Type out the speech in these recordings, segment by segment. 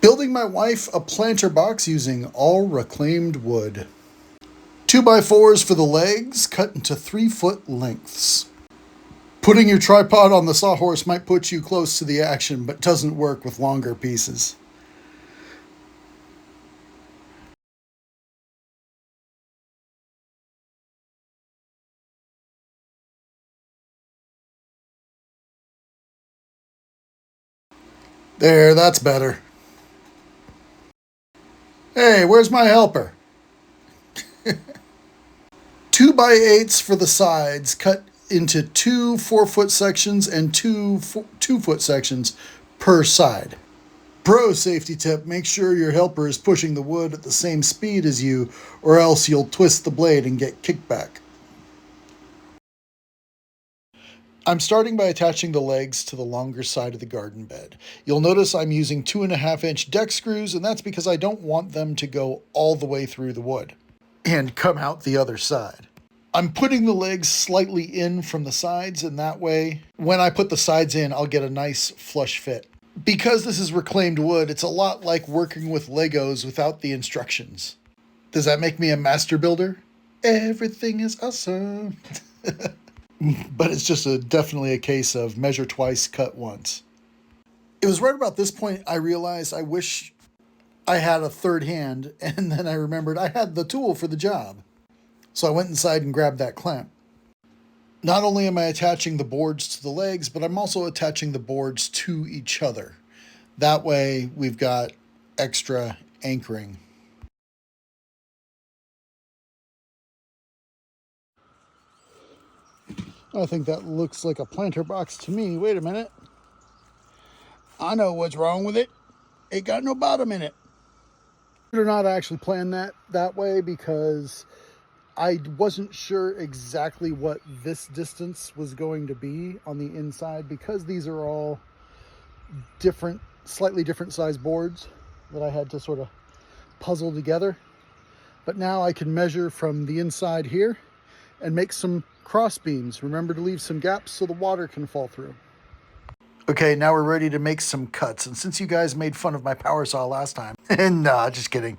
Building my wife a planter box using all reclaimed wood. 2x4s for the legs, cut into 3-foot lengths. Putting your tripod on the sawhorse might put you close to the action, but doesn't work with longer pieces. There, that's better. Hey, where's my helper? 2x8s for the sides, cut into 2 4-foot sections and 2 foot sections per side. Pro safety tip, make sure your helper is pushing the wood at the same speed as you, or else you'll twist the blade and get kickback. I'm starting by attaching the legs to the longer side of the garden bed. You'll notice I'm using 2.5-inch deck screws, and that's because I don't want them to go all the way through the wood and come out the other side. I'm putting the legs slightly in from the sides, and that way, when I put the sides in, I'll get a nice flush fit. Because this is reclaimed wood, it's a lot like working with Legos without the instructions. Does that make me a master builder? Everything is awesome. But it's just definitely a case of measure twice, cut once. It was right about this point I realized I wish I had a third hand, and then I remembered I had the tool for the job. So I went inside and grabbed that clamp. Not only am I attaching the boards to the legs, but I'm also attaching the boards to each other. That way we've got extra anchoring. I think that looks like a planter box to me. Wait a minute. I know what's wrong with it. It got no bottom in it. Or not actually plan that way because I wasn't sure exactly what this distance was going to be on the inside, because these are all different, slightly different size boards that I had to sort of puzzle together. But now I can measure from the inside here and make some cross beams. Remember to leave some gaps so the water can fall through. Okay, now we're ready to make some cuts. And since you guys made fun of my power saw last time, and nah, just kidding.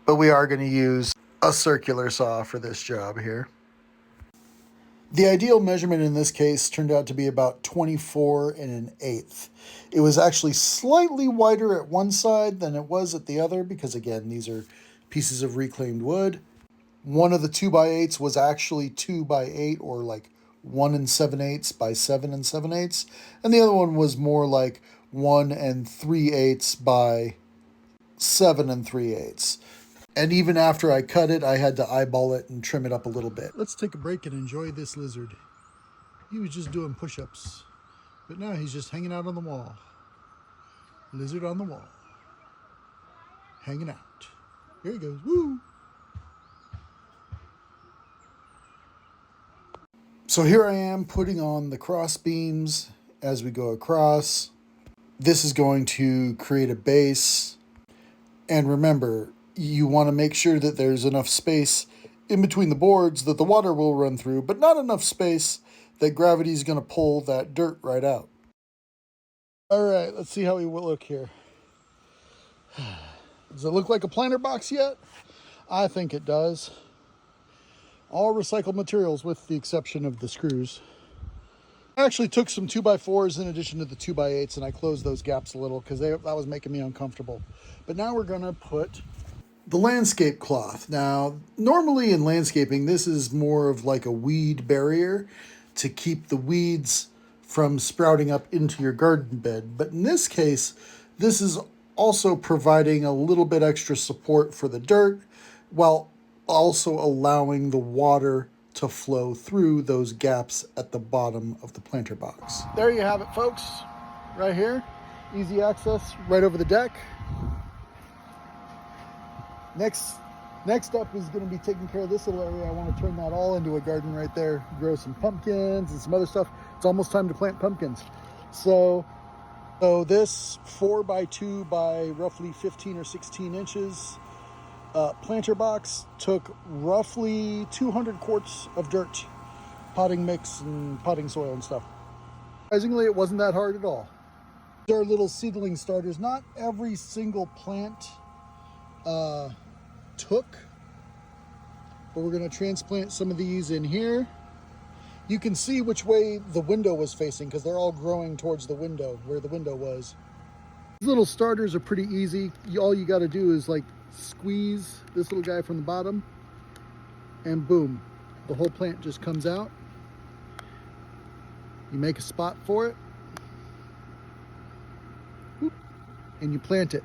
But we are going to use a circular saw for this job here. The ideal measurement in this case turned out to be about 24 1/8. It was actually slightly wider at one side than it was at the other because, again, these are pieces of reclaimed wood. One of the 2x8s was actually 2x8, or like 1 7/8 by 7 7/8, and the other one was more like 1 3/8 by 7 3/8. And even after I cut it, I had to eyeball it and trim it up a little bit. Let's take a break and enjoy this lizard. He was just doing push-ups, but now he's just hanging out on the wall. Lizard on the wall. Hanging out. There he goes. Woo! So here I am putting on the cross beams as we go across. This is going to create a base. And remember, you want to make sure that there's enough space in between the boards that the water will run through, but not enough space that gravity is going to pull that dirt right out. All right, let's see how we will look here. Does it look like a planter box yet? I think it does. All recycled materials with the exception of the screws. I actually took some 2x4s in addition to the 2x8s, and I closed those gaps a little because that was making me uncomfortable. But now we're going to put the landscape cloth. Now, normally in landscaping, this is more of like a weed barrier to keep the weeds from sprouting up into your garden bed. But in this case, this is also providing a little bit extra support for the dirt while also allowing the water to flow through those gaps at the bottom of the planter box. There you have it, folks. Right here. Easy access right over the deck. Next up is going to be taking care of this little area. I want to turn that all into a garden right there. Grow some pumpkins and some other stuff. It's almost time to plant pumpkins. So this 4x2 by roughly 15 or 16 inches planter box took roughly 200 quarts of dirt, potting mix and potting soil and stuff. Surprisingly, it wasn't that hard at all. They're little seedling starters. Not every single plant took, but we're going to transplant some of these in here. You can see which way the window was facing because they're all growing towards the window, where the window was. These little starters are pretty easy. All you got to do is like squeeze this little guy from the bottom, and boom, the whole plant just comes out. You make a spot for it, and you plant it.